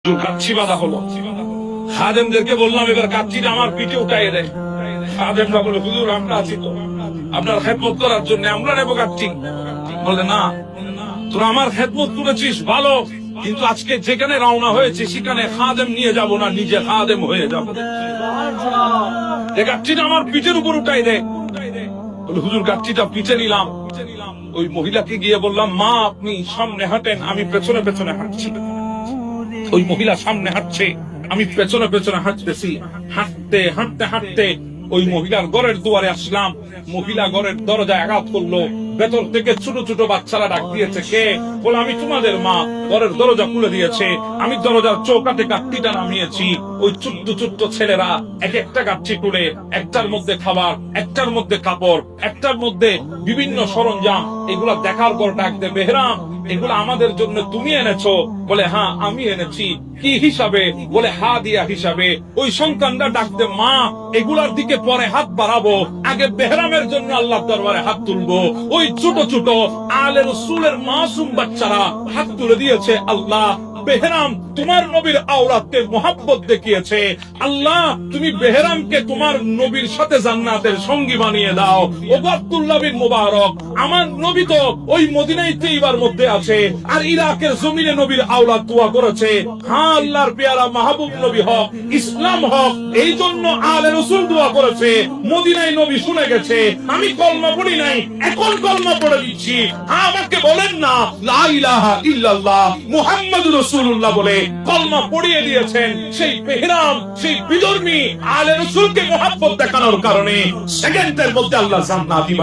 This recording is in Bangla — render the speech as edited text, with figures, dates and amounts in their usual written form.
কাচ্ছি বাঁধা হলো। খাদেমদেরকে বললাম এবার কাচ্ছিটা আমার পিঠে উঠাই দেয়। খাদেমরা বলে হুজুর আমরা আছি তো আপনার খেদমত করার জন্য, আমরা নেবো কাচ্ছি। বলে না, তোরা আমার খেদমত করেছিস ভালো, কিন্তু আজকে যেখানে রওনা হয়েছে সেখানে খাদেম নিয়ে যাব না, নিজে খাদেম হয়ে যাবো। কাচ্ছিটা আমার পিঠের উপর উঠাই দেয়। বলে হুজুর কাচ্ছিটা পিঠে নিলাম। ওই মহিলাকে গিয়ে বললাম, মা আপনি সামনে হাঁটেন, আমি পেছনে পেছনে হাঁটছি। ওই মহিলা সামনে হাঁটছে, আমি পেছনে পেছনে হাঁটতেছি। হাঁটতে হাঁটতে হাঁটতে ওই মহিলার ঘরের দুয়ারে আসলাম। মহিলা ঘরের দরজায় আঘাত করলো। ভেতর থেকে ছোট ছোট বাচ্চারা ডাক দিয়েছে, কে? বলে আমি তোমাদের মা। ঘরের দরজা খুলে দিয়েছে। আমি দরজার চৌকাঠে কাঠটিটা নামিয়েছি। ওই ছোট্ট ছোট্ট ছেলেরা এক একটা কাঠটি তুলে, একটার মধ্যে খাবার, একটার মধ্যে কাপড়, একটার মধ্যে বিভিন্ন সরঞ্জাম, এগুলা দেখার পর ডাক দে, বেহরাম এগুলো আমাদের জন্য তুমি এনেছো? বলে হ্যাঁ আমি এনেছি। কি হিসাবে? বলে হাদিয়া হিসাবে। ওই সন্তানরা ডাকতে, মা এগুলার দিকে পরে হাত বাড়াবো, আগে বেহরামের জন্য আল্লাহর দরবারে হাত তুলবো। ওই ছোট ছোট আলে রাসূলের মাসুম বাচ্চারা হাত তুলে দিয়েছে, আল্লাহ বেহরাম তোমার নবীর আওরাতকে মোহাব্বত দেখিয়েছে, আল্লাহ তুমি বেহরামকে তোমার নবীর সাথে জান্নাতের সঙ্গী বানিয়ে দাও। ও আব্দুল্লাহ বিন মুবারক, আমার নবী তো ওই মদিনায় তৈবার মধ্যে আছে, আর ইরাকের জমিনে নবীর আওলাদ দোয়া করেছে। হ্যাঁ আল্লাহর পেয়ারা মাহবুব নবী হক, ইসলাম হক, এই জন্য আলে রাসূল দোয়া করেছে। মদিনায় নবী শুনে গেছে। আমি কলমা পড়ি নাই, এখন কলমা পড়ে দিচ্ছি। আমাকে বলেন না লা ইলাহা ইল্লাল্লাহ মুহাম্মাদুর রাসূলুল্লাহ বলে কলমা পড়িয়ে দিয়েছেন। সেই বেহরাম, সেই বিধর্মী আলে রাসূলকে মুহাব্বত দেখানোর কারণে সেকেন্ডের মধ্যে আল্লাহ জান্নাত